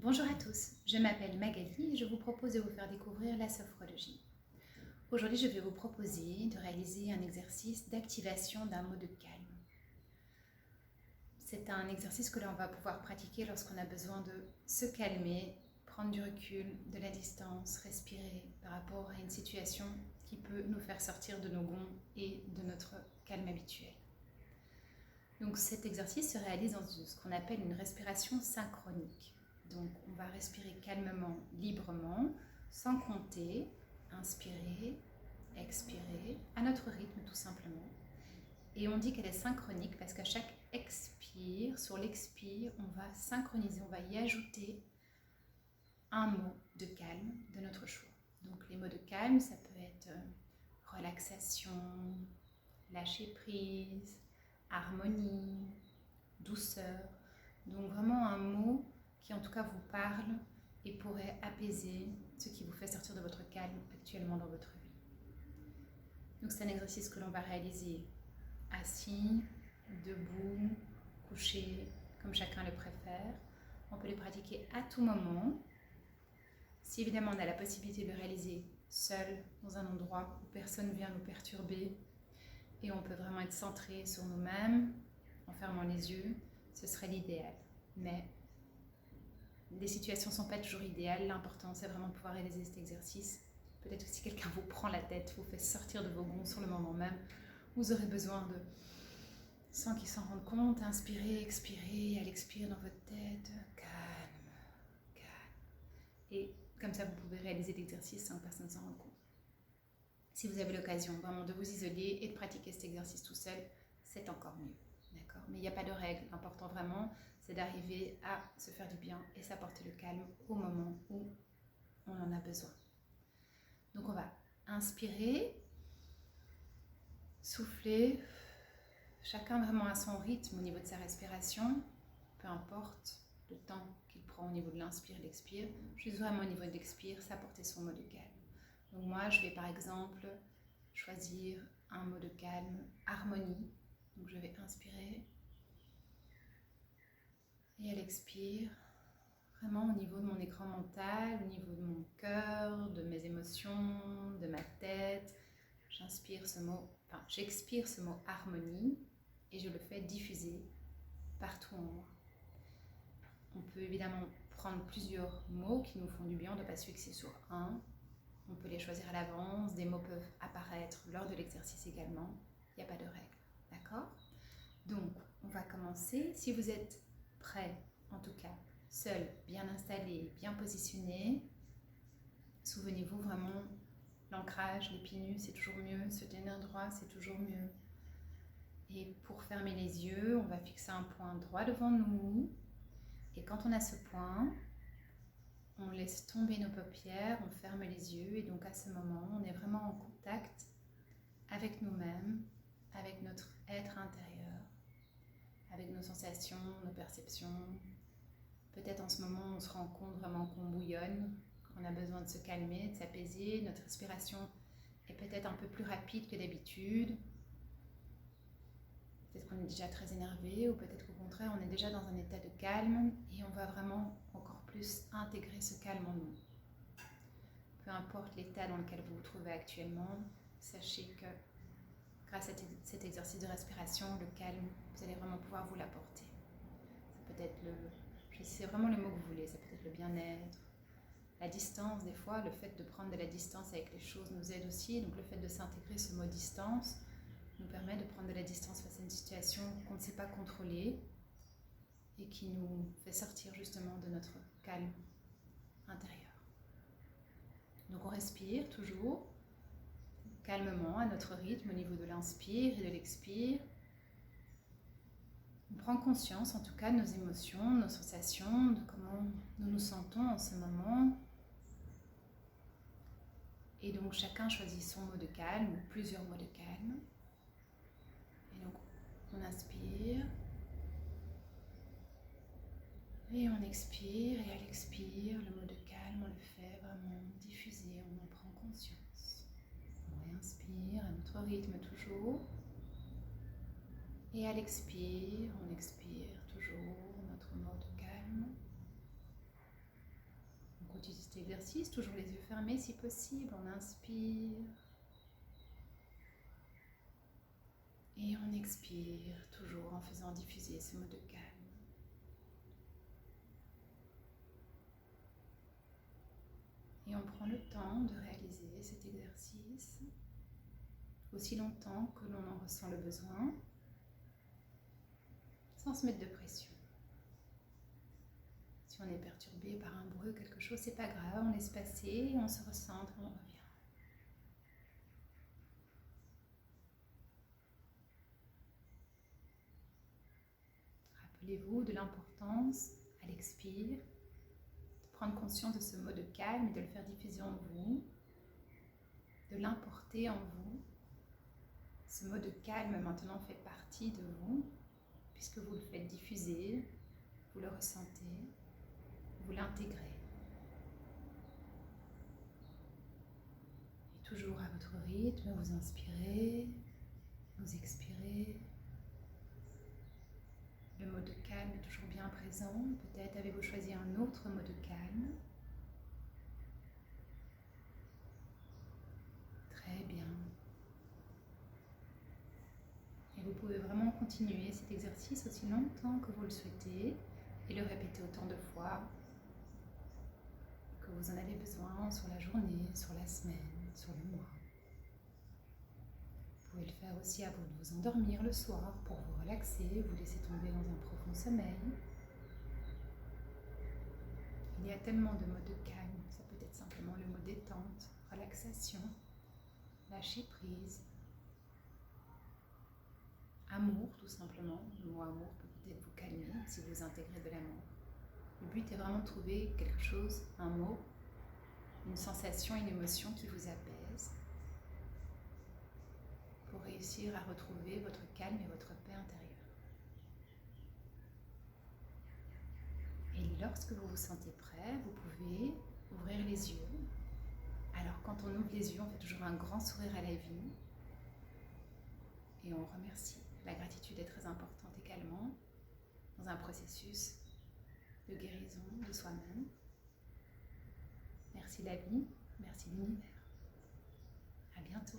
Bonjour à tous, je m'appelle Magali et je vous propose de vous faire découvrir la sophrologie. Aujourd'hui, je vais vous proposer de réaliser un exercice d'activation d'un mot de calme. C'est un exercice que l'on va pouvoir pratiquer lorsqu'on a besoin de se calmer, prendre du recul, de la distance, respirer par rapport à une situation qui peut nous faire sortir de nos gonds et de notre calme habituel. Donc cet exercice se réalise dans ce qu'on appelle une respiration synchronique. Donc on va respirer calmement, librement, sans compter, inspirer, expirer, à notre rythme tout simplement. Et on dit qu'elle est synchronique parce qu'à chaque expire, sur l'expire, on va synchroniser, on va y ajouter un mot de calme de notre choix. Donc les mots de calme, ça peut être relaxation, lâcher prise, harmonie, douceur. Donc vraiment un mot qui en tout cas vous parle et pourrait apaiser ce qui vous fait sortir de votre calme actuellement dans votre vie. Donc c'est un exercice que l'on va réaliser assis, debout, couché, comme chacun le préfère. On peut le pratiquer à tout moment. Si évidemment on a la possibilité de le réaliser seul, dans un endroit où personne vient nous perturber, et on peut vraiment être centré sur nous-mêmes, en fermant les yeux, ce serait l'idéal. Mais les situations ne sont pas toujours idéales. L'important, c'est vraiment de pouvoir réaliser cet exercice. Peut-être que si quelqu'un vous prend la tête, vous fait sortir de vos gonds sur le moment même, vous aurez besoin de, sans qu'il s'en rende compte, inspirer, expirer, à l'expire dans votre tête, calme, calme. Et comme ça, vous pouvez réaliser l'exercice sans que personne ne s'en rende compte. Si vous avez l'occasion vraiment de vous isoler et de pratiquer cet exercice tout seul, c'est encore mieux. D'accord ? Mais il n'y a pas de règle. L'important vraiment, c'est d'arriver à se faire du bien et s'apporter le calme au moment où on en a besoin. Donc on va inspirer, souffler, chacun vraiment à son rythme au niveau de sa respiration, peu importe le temps qu'il prend au niveau de l'inspire et l'expire, juste vraiment au niveau de l'expire, s'apporter son mot de calme. Donc moi, je vais par exemple choisir un mot de calme, harmonie. Donc je vais inspirer et à l'expire, vraiment au niveau de mon écran mental, au niveau de mon cœur, de mes émotions, de ma tête. J'expire ce mot harmonie et je le fais diffuser partout en moi. On peut évidemment prendre plusieurs mots qui nous font du bien, on ne doit pas se fixer sur un. On peut les choisir à l'avance, des mots peuvent apparaître lors de l'exercice également. Il n'y a pas de règle, d'accord ? Donc, on va commencer. Si vous êtes prêt, en tout cas, seul, bien installé, bien positionné, souvenez-vous vraiment, l'ancrage, les pieds nus, c'est toujours mieux. Se tenir droit, c'est toujours mieux. Et pour fermer les yeux, on va fixer un point droit devant nous. Et quand on a ce point, on laisse tomber nos paupières, on ferme les yeux. Et donc à ce moment, on est vraiment en contact avec nous-mêmes, avec notre être intérieur, avec nos sensations, nos perceptions. Peut-être en ce moment, on se rend compte vraiment qu'on bouillonne, qu'on a besoin de se calmer, de s'apaiser. Notre respiration est peut-être un peu plus rapide que d'habitude. Peut-être qu'on est déjà très énervé ou peut-être qu'au contraire, on est déjà dans un état de calme et on va vraiment encore plus intégrer ce calme en nous. Peu importe l'état dans lequel vous vous trouvez actuellement, sachez que grâce à cet exercice de respiration, le calme, vous allez vraiment pouvoir vous l'apporter. Ça peut être c'est vraiment le mot que vous voulez, ça peut être le bien-être, la distance. Des fois, le fait de prendre de la distance avec les choses nous aide aussi. Donc le fait de s'intégrer ce mot distance nous permet de prendre de la distance face à une situation qu'on ne sait pas contrôler et qui nous fait sortir justement de notre calme intérieur. Donc on respire toujours calmement à notre rythme au niveau de l'inspire et de l'expire. On prend conscience en tout cas de nos émotions, de nos sensations, de comment nous nous sentons en ce moment. Et donc chacun choisit son mot de calme ou plusieurs mots de calme. Et donc on inspire et on expire, et à l'expire, le mot de calme, on le fait vraiment diffuser, on en prend conscience. On réinspire à notre rythme toujours. Et à l'expire, on expire toujours notre mot de calme. utiliser cet exercice, toujours les yeux fermés si possible. On inspire. Et on expire, toujours en faisant diffuser ce mot de calme. Et on prend le temps de réaliser cet exercice aussi longtemps que l'on en ressent le besoin, sans se mettre de pression. Si on est perturbé par un bruit ou quelque chose, c'est pas grave, on laisse passer, on se recentre, on revient. Rappelez-vous de l'importance, à l'expire, de prendre conscience de ce mot de calme et de le faire diffuser en vous, de l'importer en vous. Ce mot de calme maintenant fait partie de vous, puisque vous le faites diffuser, vous le ressentez, vous l'intégrez. Et toujours à votre rythme, vous inspirez, vous expirez. Le mot de calme est toujours bien présent. Peut-être avez-vous choisi un autre mot de calme. Très bien. Et vous pouvez vraiment continuer cet exercice aussi longtemps que vous le souhaitez et le répéter autant de fois que vous en avez besoin sur la journée, sur la semaine, sur le mois. Vous pouvez le faire aussi avant de vous endormir le soir pour vous relaxer, vous laisser tomber dans un profond sommeil. Il y a tellement de mots de calme, ça peut être simplement le mot détente, relaxation, lâcher prise, amour tout simplement. Le mot amour peut peut-être vous calmer si vous intégrez de l'amour. Le but est vraiment de trouver quelque chose, un mot, une sensation, une émotion qui vous apaise pour réussir à retrouver votre calme et votre paix intérieure. Et lorsque vous vous sentez prêt, vous pouvez ouvrir les yeux. Alors quand on ouvre les yeux, on fait toujours un grand sourire à la vie et on remercie. La gratitude est très importante également dans un processus de guérison de soi-même. Merci la vie, merci l'univers. À bientôt.